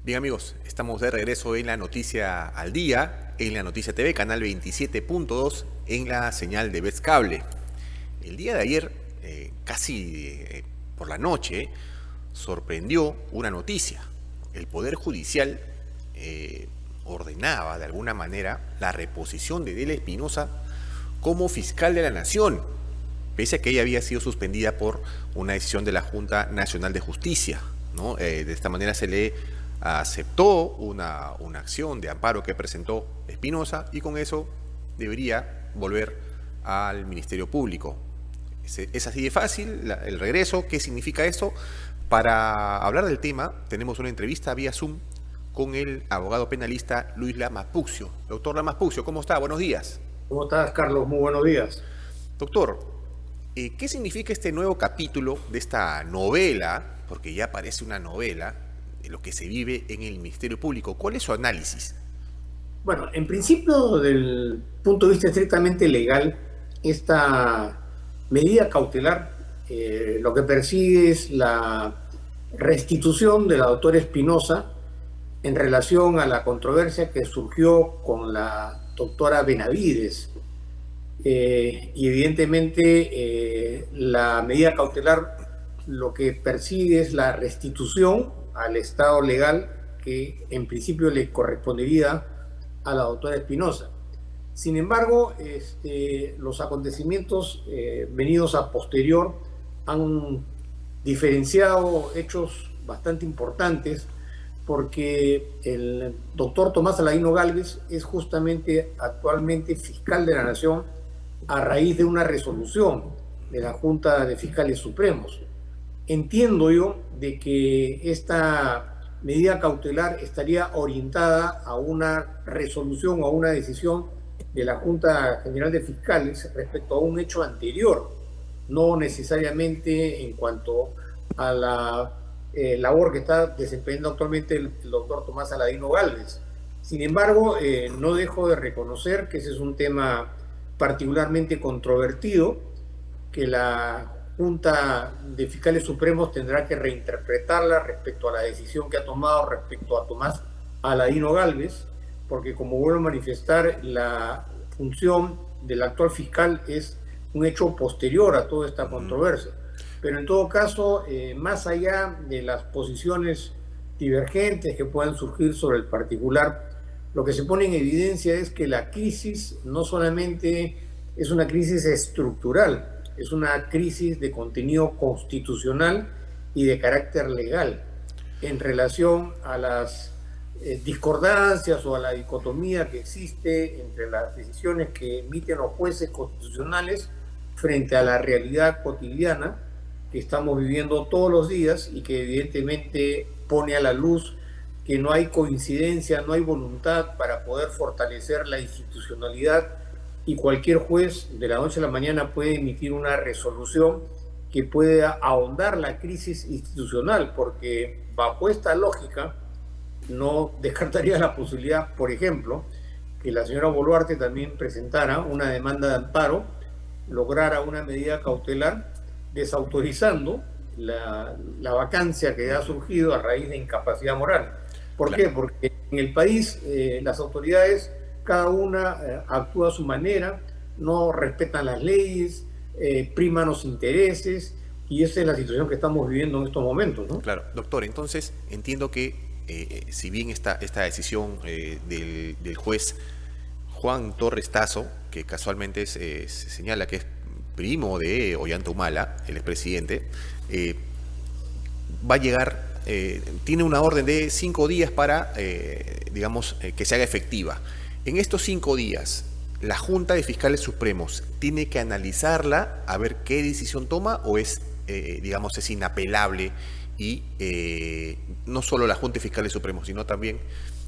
Bien amigos, estamos de regreso en la Noticia al Día, en la Noticia TV, canal 27.2, en la señal de Vez Cable. El día de ayer, por la noche, sorprendió una noticia. El Poder Judicial ordenaba de alguna manera la reposición de Delia Espinosa como fiscal de la Nación, pese a que ella había sido suspendida por una decisión de la Junta Nacional de Justicia, ¿no? De esta manera se le aceptó una acción de amparo que presentó Espinosa y con eso debería volver al Ministerio Público. Es así de fácil el regreso. ¿Qué significa esto? Para hablar del tema tenemos una entrevista vía Zoom con el abogado penalista Luis Lamas Puccio. Doctor Lamas Puccio, ¿cómo está? Buenos días. ¿Cómo estás, Carlos? Muy buenos días. Doctor, ¿qué significa este nuevo capítulo de esta novela? Porque ya parece una novela de lo que se vive en el Ministerio Público. ¿Cuál es su análisis? Bueno, en principio, del punto de vista estrictamente legal, esta medida cautelar lo que persigue es la restitución de la doctora Espinosa en relación a la controversia que surgió con la doctora Benavides. Y evidentemente la medida cautelar lo que persigue es la restitución al estado legal que en principio le correspondería a la doctora Espinosa. Sin embargo, los acontecimientos venidos a posterior han diferenciado hechos bastante importantes, porque el doctor Tomás Aladino Gálvez es justamente actualmente fiscal de la Nación a raíz de una resolución de la Junta de Fiscales Supremos. Entiendo yo de que esta medida cautelar estaría orientada a una resolución o a una decisión de la Junta General de Fiscales respecto a un hecho anterior, no necesariamente en cuanto a la labor que está desempeñando actualmente el doctor Tomás Aladino Gálvez. Sin embargo, no dejo de reconocer que ese es un tema particularmente controvertido, que la Junta de Fiscales Supremos tendrá que reinterpretarla respecto a la decisión que ha tomado respecto a Tomás Aladino Gálvez, porque, como vuelvo a manifestar, la función del actual fiscal es un hecho posterior a toda esta controversia. Pero en todo caso, más allá de las posiciones divergentes que puedan surgir sobre el particular, lo que se pone en evidencia es que la crisis no solamente es una crisis estructural, es una crisis de contenido constitucional y de carácter legal en relación a las discordancias o a la dicotomía que existe entre las decisiones que emiten los jueces constitucionales frente a la realidad cotidiana que estamos viviendo todos los días y que evidentemente pone a la luz que no hay coincidencia, no hay voluntad para poder fortalecer la institucionalidad, y cualquier juez de la noche a la mañana puede emitir una resolución que pueda ahondar la crisis institucional, porque bajo esta lógica no descartaría la posibilidad, por ejemplo, que la señora Boluarte también presentara una demanda de amparo, lograra una medida cautelar desautorizando la vacancia que ha surgido a raíz de incapacidad moral. ¿Por qué? Porque en el país las autoridades, cada una actúa a su manera, no respetan las leyes, priman los intereses, y esa es la situación que estamos viviendo en estos momentos, ¿no? Claro, doctor, entonces entiendo que si bien esta decisión del juez Juan Torres Tasso, que casualmente se señala que es primo de Ollanta Humala, el expresidente, va a llegar, tiene una orden de 5 días para, que se haga efectiva. En estos 5 días, la Junta de Fiscales Supremos tiene que analizarla a ver qué decisión toma, o es, es inapelable y no solo la Junta de Fiscales Supremos, sino también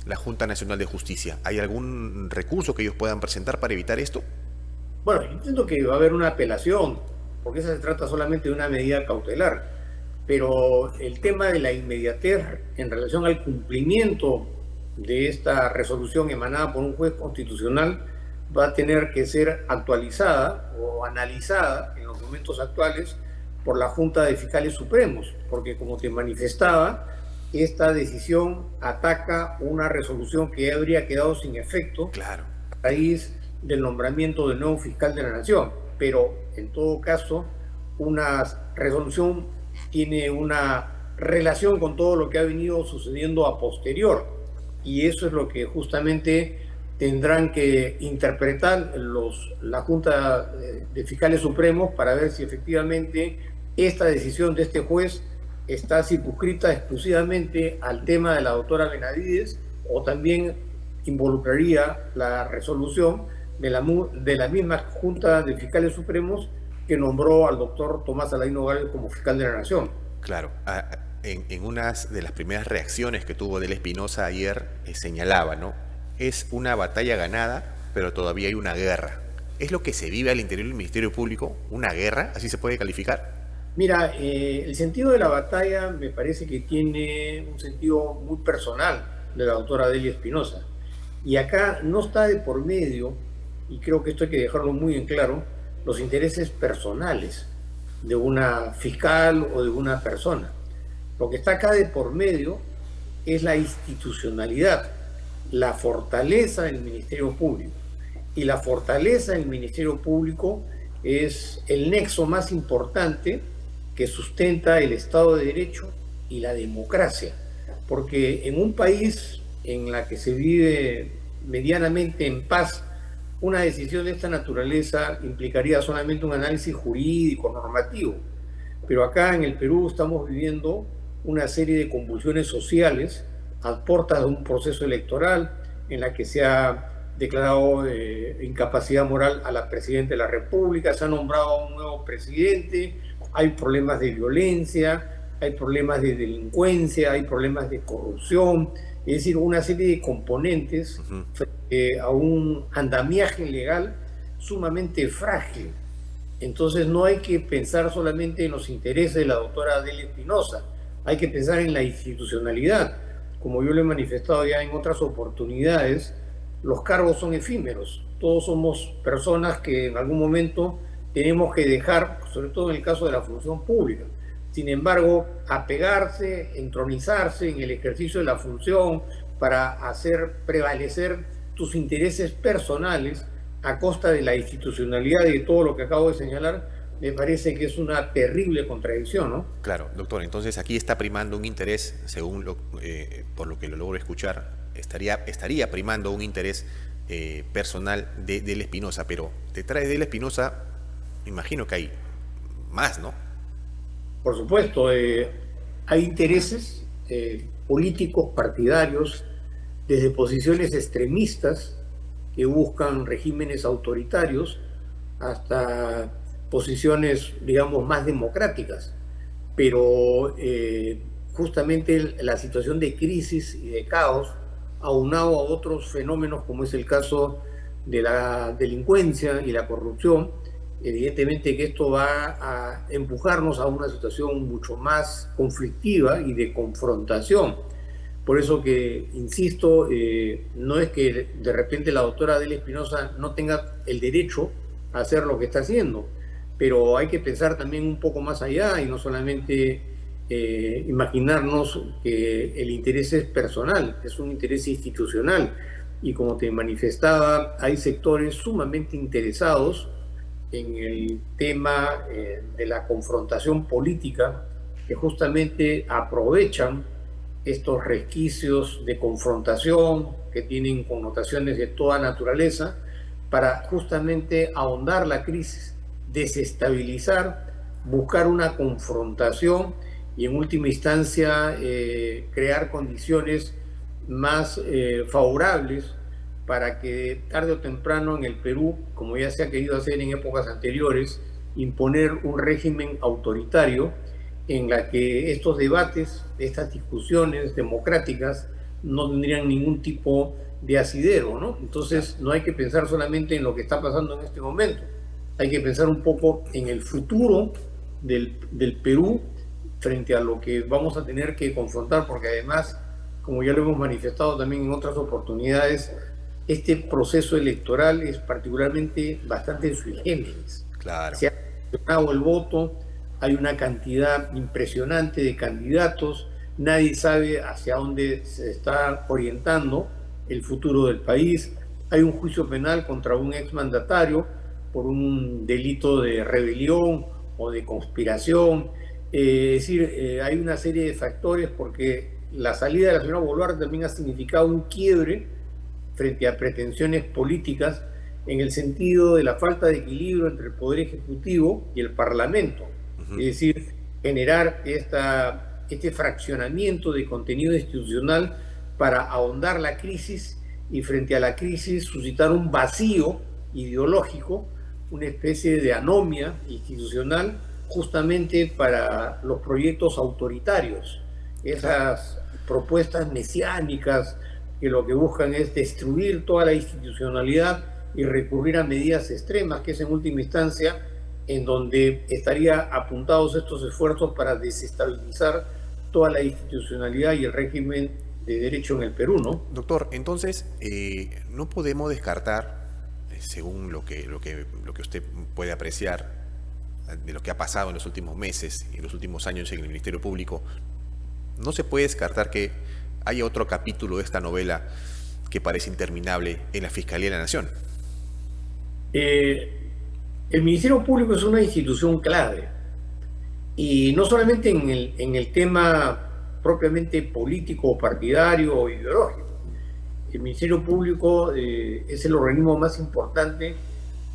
la Junta Nacional de Justicia. ¿Hay algún recurso que ellos puedan presentar para evitar esto? Bueno, yo entiendo que va a haber una apelación, porque esa se trata solamente de una medida cautelar, pero el tema de la inmediatez en relación al cumplimiento de esta resolución emanada por un juez constitucional va a tener que ser actualizada o analizada en los momentos actuales por la Junta de Fiscales Supremos, porque, como te manifestaba, esta decisión ataca una resolución que ya habría quedado sin efecto Claro, a raíz del nombramiento del nuevo fiscal de la Nación. Pero en todo caso, una resolución tiene una relación con todo lo que ha venido sucediendo a posterior. Y eso es lo que justamente tendrán que interpretar la Junta de Fiscales Supremos para ver si efectivamente esta decisión de este juez está circunscrita exclusivamente al tema de la doctora Benavides o también involucraría la resolución de la misma Junta de Fiscales Supremos que nombró al doctor Tomás Aladino Gálvez como fiscal de la Nación. claro. En una de las primeras reacciones que tuvo Del Espinosa ayer, señalaba, ¿no? Es una batalla ganada, pero todavía hay una guerra. ¿Es lo que se vive al interior del Ministerio Público? ¿Una guerra? ¿Así se puede calificar? Mira, el sentido de la batalla me parece que tiene un sentido muy personal de la doctora Delia Espinosa. Y acá no está de por medio, y creo que esto hay que dejarlo muy en claro, los intereses personales de una fiscal o de una persona. Lo que está acá de por medio es la institucionalidad, la fortaleza del Ministerio Público. Y la fortaleza del Ministerio Público es el nexo más importante que sustenta el Estado de Derecho y la democracia. Porque en un país en la que se vive medianamente en paz, una decisión de esta naturaleza implicaría solamente un análisis jurídico, normativo. Pero acá en el Perú estamos viviendo una serie de convulsiones sociales a puertas de un proceso electoral en la que se ha declarado incapacidad moral a la presidenta de la República, se ha nombrado a un nuevo presidente, hay problemas de violencia, hay problemas de delincuencia, hay problemas de corrupción, es decir, una serie de componentes frente a un andamiaje legal sumamente frágil. Entonces no hay que pensar solamente en los intereses de la doctora Delia Espinosa, hay que pensar en la institucionalidad. Como yo lo he manifestado ya en otras oportunidades, los cargos son efímeros. Todos somos personas que en algún momento tenemos que dejar, sobre todo en el caso de la función pública. Sin embargo, apegarse, entronizarse en el ejercicio de la función para hacer prevalecer tus intereses personales a costa de la institucionalidad y de todo lo que acabo de señalar, me parece que es una terrible contradicción, ¿no? Claro, doctor. Entonces aquí está primando un interés, según por lo que lo logro escuchar, estaría primando un interés personal de Del Espinosa, pero detrás de Del Espinosa, me imagino que hay más, ¿no? Por supuesto, hay intereses políticos, partidarios, desde posiciones extremistas que buscan regímenes autoritarios hasta posiciones, digamos, más democráticas. Pero justamente la situación de crisis y de caos, aunado a otros fenómenos como es el caso de la delincuencia y la corrupción, evidentemente que esto va a empujarnos a una situación mucho más conflictiva y de confrontación. Por eso que, insisto, no es que de repente la doctora Delia Espinosa no tenga el derecho a hacer lo que está haciendo, pero hay que pensar también un poco más allá y no solamente imaginarnos que el interés es personal, es un interés institucional. Y como te manifestaba, hay sectores sumamente interesados en el tema de la confrontación política que justamente aprovechan estos resquicios de confrontación que tienen connotaciones de toda naturaleza para justamente ahondar la crisis, desestabilizar, buscar una confrontación y en última instancia crear condiciones más favorables para que tarde o temprano en el Perú, como ya se ha querido hacer en épocas anteriores, imponer un régimen autoritario en la que estos debates, estas discusiones democráticas no tendrían ningún tipo de asidero, ¿no? Entonces no hay que pensar solamente en lo que está pasando en este momento, hay que pensar un poco en el futuro del Perú frente a lo que vamos a tener que confrontar, porque además, como ya lo hemos manifestado también en otras oportunidades, este proceso electoral es particularmente bastante sui generis. Claro. Se ha ganado el voto, hay una cantidad impresionante de candidatos, nadie sabe hacia dónde se está orientando el futuro del país. Hay un juicio penal contra un exmandatario por un delito de rebelión o de conspiración. Es decir, hay una serie de factores porque la salida de la señora Boluarte también ha significado un quiebre frente a pretensiones políticas en el sentido de la falta de equilibrio entre el Poder Ejecutivo y el Parlamento. Es decir, generar este fraccionamiento de contenido institucional para ahondar la crisis y frente a la crisis suscitar un vacío ideológico, una especie de anomia institucional justamente para los proyectos autoritarios, esas propuestas mesiánicas que lo que buscan es destruir toda la institucionalidad y recurrir a medidas extremas, que es en última instancia en donde estaría apuntados estos esfuerzos para desestabilizar toda la institucionalidad y el régimen de derecho en el Perú, ¿no? Doctor, entonces, no podemos descartar, según lo que usted puede apreciar de lo que ha pasado en los últimos meses y en los últimos años en el Ministerio Público, no se puede descartar que haya otro capítulo de esta novela que parece interminable en la Fiscalía de la Nación. El Ministerio Público es una institución clave, y no solamente en el tema propiamente político, partidario o ideológico. El Ministerio Público es el organismo más importante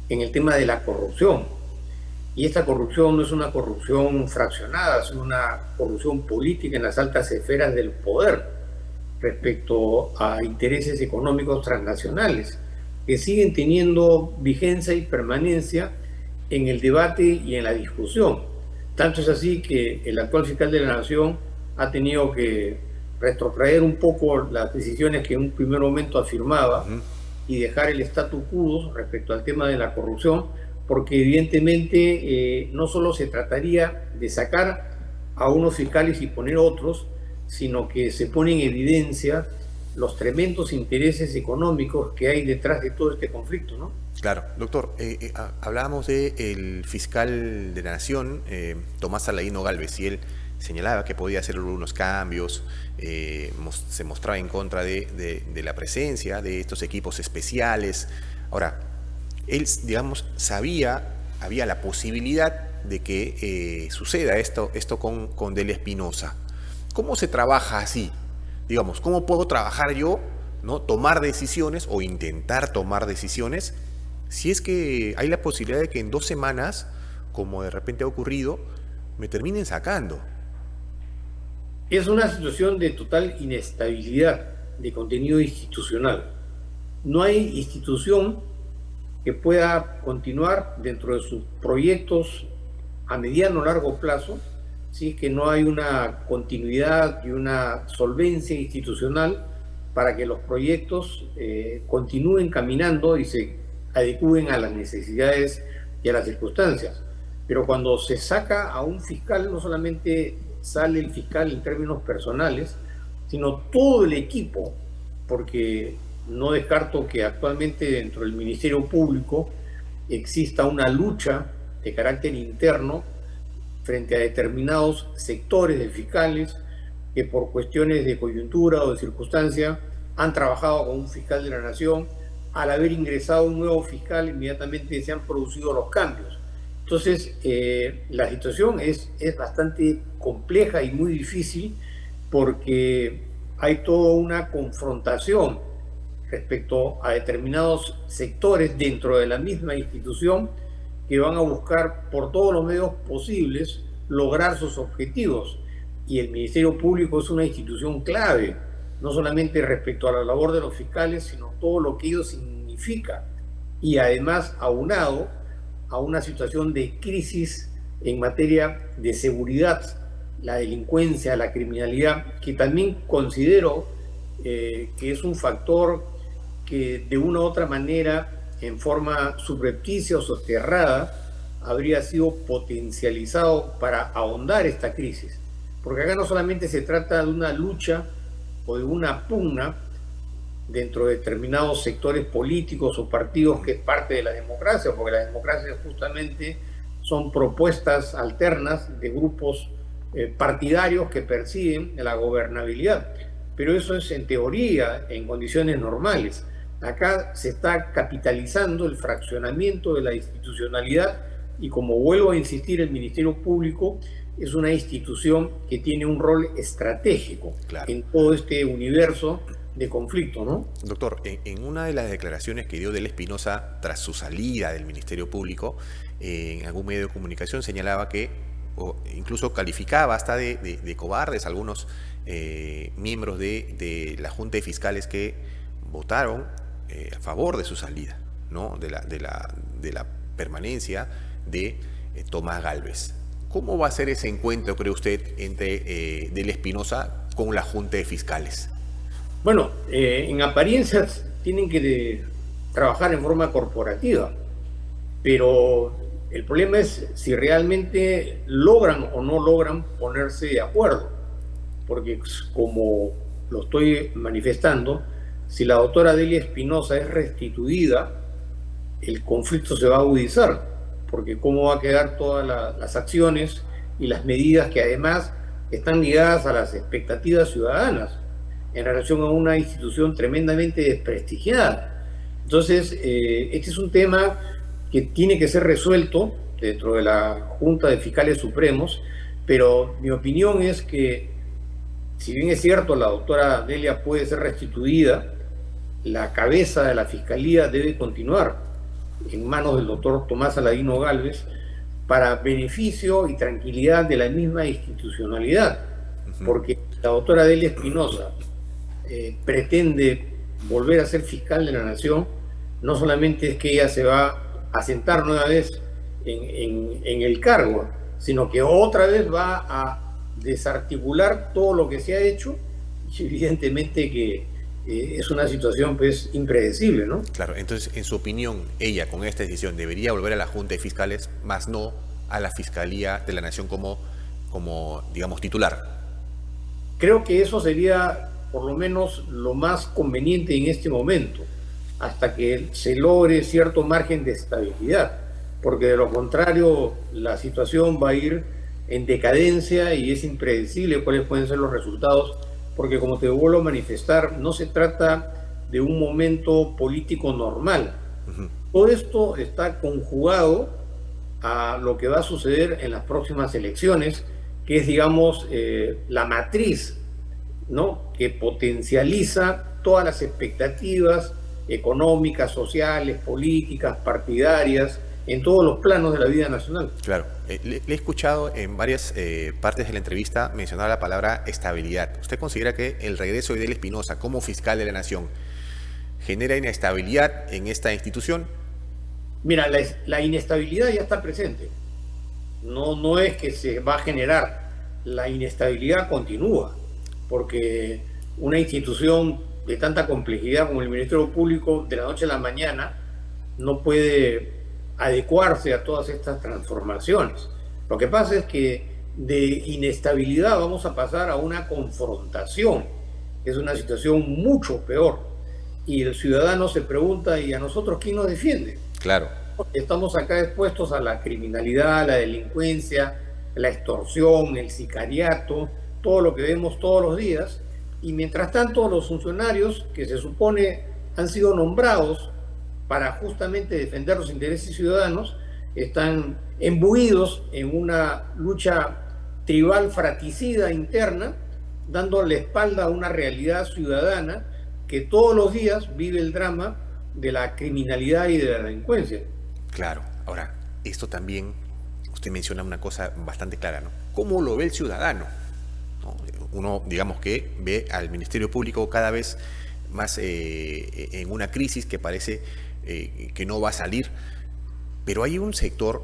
en el tema de la corrupción. Y esta corrupción no es una corrupción fraccionada, es una corrupción política en las altas esferas del poder respecto a intereses económicos transnacionales que siguen teniendo vigencia y permanencia en el debate y en la discusión. Tanto es así que el actual fiscal de la Nación ha tenido que retrotraer un poco las decisiones que en un primer momento afirmaba y dejar el statu quo respecto al tema de la corrupción, porque evidentemente no solo se trataría de sacar a unos fiscales y poner otros, sino que se pone en evidencia los tremendos intereses económicos que hay detrás de todo este conflicto, ¿no? Claro, doctor, hablábamos del fiscal de la Nación, Tomás Saladino Gálvez, y él señalaba que podía hacer algunos cambios, se mostraba en contra de la presencia de estos equipos especiales. Ahora, él, digamos, había la posibilidad de que suceda esto con Delia Espinosa. ¿Cómo se trabaja así? Digamos, ¿cómo puedo trabajar yo, ¿no? Tomar decisiones o intentar tomar decisiones si es que hay la posibilidad de que en 2 semanas, como de repente ha ocurrido, me terminen sacando? Es una situación de total inestabilidad de contenido institucional. No hay institución que pueda continuar dentro de sus proyectos a mediano o largo plazo si es que no hay una continuidad y una solvencia institucional para que los proyectos continúen caminando y se adecúen a las necesidades y a las circunstancias. Pero cuando se saca a un fiscal, no solamente sale el fiscal en términos personales, sino todo el equipo, porque no descarto que actualmente dentro del Ministerio Público exista una lucha de carácter interno frente a determinados sectores de fiscales que por cuestiones de coyuntura o de circunstancia han trabajado con un fiscal de la Nación. Al haber ingresado un nuevo fiscal, inmediatamente se han producido los cambios. Entonces, la situación es bastante compleja y muy difícil porque hay toda una confrontación respecto a determinados sectores dentro de la misma institución que van a buscar por todos los medios posibles lograr sus objetivos. Y el Ministerio Público es una institución clave, no solamente respecto a la labor de los fiscales, sino todo lo que ello significa. Y además aunado a una situación de crisis en materia de seguridad, la delincuencia, la criminalidad, que también considero que es un factor que de una u otra manera, en forma subrepticia o soterrada, habría sido potencializado para ahondar esta crisis. Porque acá no solamente se trata de una lucha o de una pugna dentro de determinados sectores políticos o partidos que es parte de la democracia, porque la democracia justamente son propuestas alternas de grupos partidarios que persiguen la gobernabilidad. Pero eso es en teoría, en condiciones normales. Acá se está capitalizando el fraccionamiento de la institucionalidad y, como vuelvo a insistir, el Ministerio Público es una institución que tiene un rol estratégico Claro. en todo este universo de conflicto, ¿no? Doctor, en una de las declaraciones que dio Del Espinosa tras su salida del Ministerio Público, en algún medio de comunicación señalaba que, o incluso calificaba hasta de cobardes algunos miembros de la Junta de Fiscales que votaron a favor de su salida, ¿no? de la permanencia de Tomás Gálvez. ¿Cómo va a ser ese encuentro, cree usted, entre Del Espinosa con la Junta de Fiscales? Bueno, en apariencias tienen que trabajar en forma corporativa, pero el problema es si realmente logran o no logran ponerse de acuerdo, porque como lo estoy manifestando, si la doctora Delia Espinosa es restituida, el conflicto se va a agudizar, porque cómo va a quedar todas las acciones y las medidas que además están ligadas a las expectativas ciudadanas en relación a una institución tremendamente desprestigiada. Entonces, este es un tema que tiene que ser resuelto dentro de la Junta de Fiscales Supremos, pero mi opinión es que, si bien es cierto, la doctora Delia puede ser restituida, la cabeza de la Fiscalía debe continuar en manos del doctor Tomás Aladino Gálvez para beneficio y tranquilidad de la misma institucionalidad, porque la doctora Delia Espinosa pretende volver a ser fiscal de la Nación, no solamente es que ella se va a sentar nueva vez en el cargo, sino que otra vez va a desarticular todo lo que se ha hecho, y evidentemente que es una situación pues impredecible, ¿no? Claro, entonces, en su opinión, ella con esta decisión debería volver a la Junta de Fiscales, más no a la Fiscalía de la Nación como digamos, titular. Creo que eso sería por lo menos lo más conveniente en este momento, hasta que se logre cierto margen de estabilidad, porque de lo contrario la situación va a ir en decadencia y es impredecible cuáles pueden ser los resultados, porque como te vuelvo a manifestar, no se trata de un momento político normal. Todo esto está conjugado a lo que va a suceder en las próximas elecciones, que es, digamos, la matriz, ¿no?, que potencializa todas las expectativas económicas, sociales, políticas, partidarias, en todos los planos de la vida nacional. Claro, le he escuchado en varias partes de la entrevista mencionar la palabra estabilidad. ¿Usted considera que el regreso de Del Espinosa como fiscal de la Nación genera inestabilidad en esta institución? Mira, la inestabilidad ya está presente. No es que se va a generar, la inestabilidad continúa, porque una institución de tanta complejidad como el Ministerio Público, de la noche a la mañana, no puede adecuarse a todas estas transformaciones. Lo que pasa es que de inestabilidad vamos a pasar a una confrontación. Es una situación mucho peor. Y el ciudadano se pregunta, ¿y a nosotros quién nos defiende? Claro. Estamos acá expuestos a la criminalidad, la delincuencia, la extorsión, el sicariato, todo lo que vemos todos los días. Y mientras tanto, los funcionarios que se supone han sido nombrados para justamente defender los intereses ciudadanos, están embuidos en una lucha tribal fratricida interna, dando la espalda a una realidad ciudadana que todos los días vive el drama de la criminalidad y de la delincuencia. Claro. Ahora, esto también, usted menciona una cosa bastante clara, ¿no? ¿Cómo lo ve el ciudadano? ¿No? Uno, digamos que ve al Ministerio Público cada vez más en una crisis que parece que no va a salir, pero hay un sector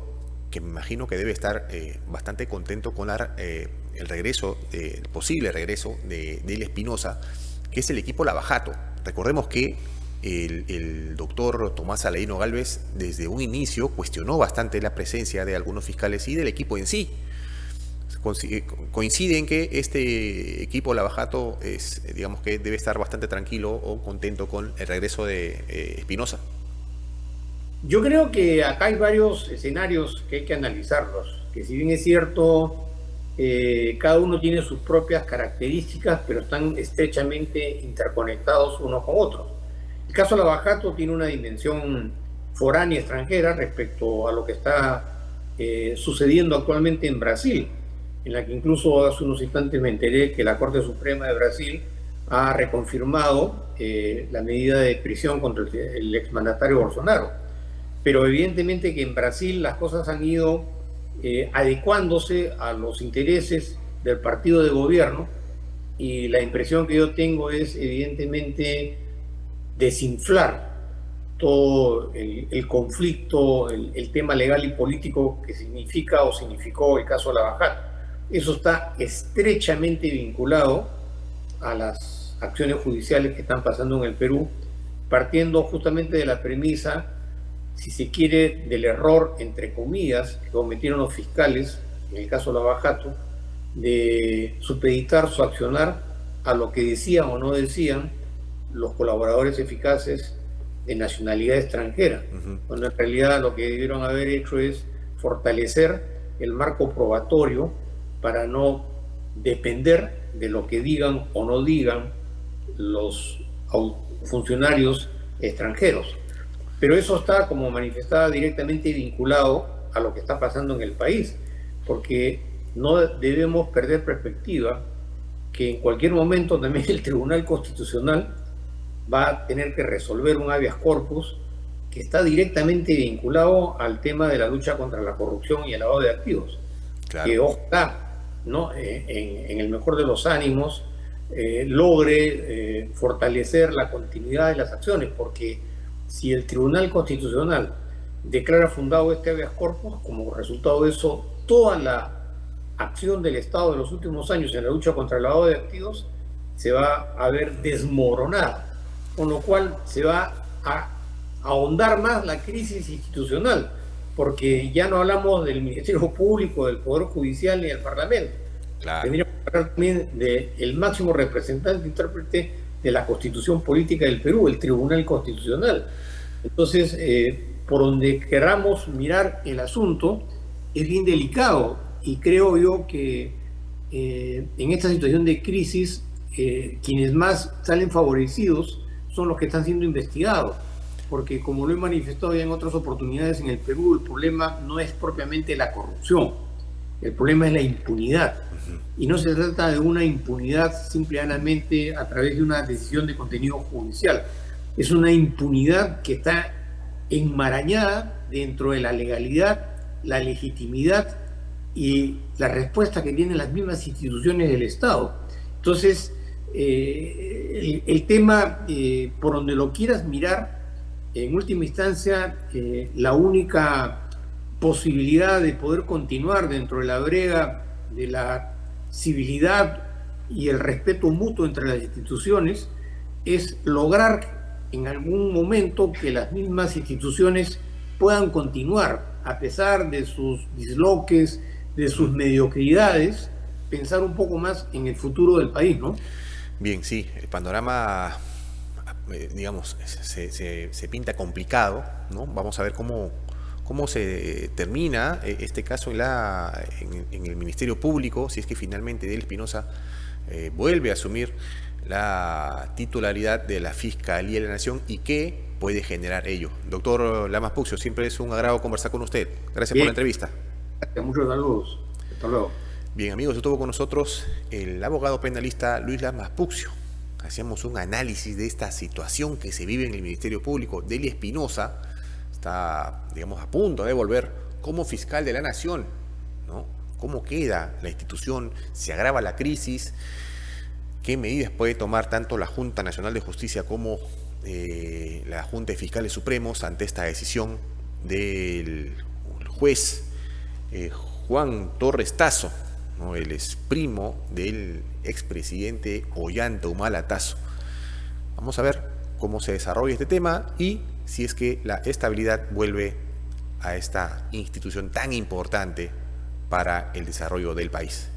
que me imagino que debe estar bastante contento con el regreso, el posible regreso de Delia Espinosa, que es el equipo Lavajato. Recordemos que el doctor Tomás Aladino Gálvez desde un inicio cuestionó bastante la presencia de algunos fiscales y del equipo en sí. Coincide en que este equipo Lavajato es, digamos que debe estar bastante tranquilo o contento con el regreso de Espinosa. Yo creo que acá hay varios escenarios que hay que analizarlos, que si bien es cierto, cada uno tiene sus propias características, pero están estrechamente interconectados unos con otros. El caso Lava Jato tiene una dimensión foránea extranjera respecto a lo que está sucediendo actualmente en Brasil, en la que incluso hace unos instantes me enteré que la Corte Suprema de Brasil ha reconfirmado la medida de prisión contra el exmandatario Bolsonaro. Pero evidentemente que en Brasil las cosas han ido adecuándose a los intereses del partido de gobierno, y la impresión que yo tengo es evidentemente desinflar todo el conflicto, el tema legal y político que significa o significó el caso Lava Jato. Eso está estrechamente vinculado a las acciones judiciales que están pasando en el Perú, partiendo justamente de la premisa, si se quiere, del error, entre comillas, que cometieron los fiscales, en el caso Lava Jato, de supeditar su accionar a lo que decían o no decían los colaboradores eficaces de nacionalidad extranjera, cuando en realidad lo que debieron haber hecho es fortalecer el marco probatorio para no depender de lo que digan o no digan los funcionarios extranjeros. Pero eso está, como manifestaba, directamente vinculado a lo que está pasando en el país, porque no debemos perder perspectiva que en cualquier momento también el Tribunal Constitucional va a tener que resolver un habeas corpus que está directamente vinculado al tema de la lucha contra la corrupción y el lavado de activos. Claro. Que ojalá, ¿no? En el mejor de los ánimos, logre fortalecer la continuidad de las acciones, porque si el Tribunal Constitucional declara fundado este habeas corpus, como resultado de eso, toda la acción del Estado de los últimos años en la lucha contra el lavado de activos se va a ver desmoronada, con lo cual se va a ahondar más la crisis institucional, porque ya no hablamos del Ministerio Público, del Poder Judicial ni del Parlamento. Claro. Tendríamos que hablar también del máximo representante, intérprete de la Constitución Política del Perú, el Tribunal Constitucional. Entonces, por donde queramos mirar el asunto, es bien delicado, y creo yo que en esta situación de crisis, quienes más salen favorecidos son los que están siendo investigados, porque como lo he manifestado ya en otras oportunidades, en el Perú el problema no es propiamente la corrupción, el problema es la impunidad. Y no se trata de una impunidad simplemente a través de una decisión de contenido judicial. Es una impunidad que está enmarañada dentro de la legalidad, la legitimidad y la respuesta que tienen las mismas instituciones del Estado. Entonces, el tema, por donde lo quieras mirar, en última instancia, la única posibilidad de poder continuar dentro de la brega de la civilidad y el respeto mutuo entre las instituciones es lograr en algún momento que las mismas instituciones puedan continuar, a pesar de sus disloques, de sus mediocridades, pensar un poco más en el futuro del país, ¿no? Bien, sí, el panorama, digamos, se pinta complicado, ¿no? Vamos a ver cómo se termina este caso en el Ministerio Público, si es que finalmente Edel Espinosa vuelve a asumir la titularidad de la Fiscalía de la Nación y qué puede generar ello. Doctor Lamas Puccio, siempre es un agrado conversar con usted. Gracias por la entrevista. Gracias, muchos saludos. Hasta luego. Bien, amigos, estuvo con nosotros el abogado penalista Luis Lamas Puccio. Hacíamos un análisis de esta situación que se vive en el Ministerio Público. Edel Espinosa está, digamos, a punto de volver como fiscal de la Nación, ¿no? ¿Cómo queda la institución? ¿Se agrava la crisis? ¿Qué medidas puede tomar tanto la Junta Nacional de Justicia como la Junta de Fiscales Supremos ante esta decisión del juez Juan Torres Tasso, ¿no? Él es primo del expresidente Ollanta Humala Tasso. Vamos a ver cómo se desarrolla este tema y si es que la estabilidad vuelve a esta institución tan importante para el desarrollo del país.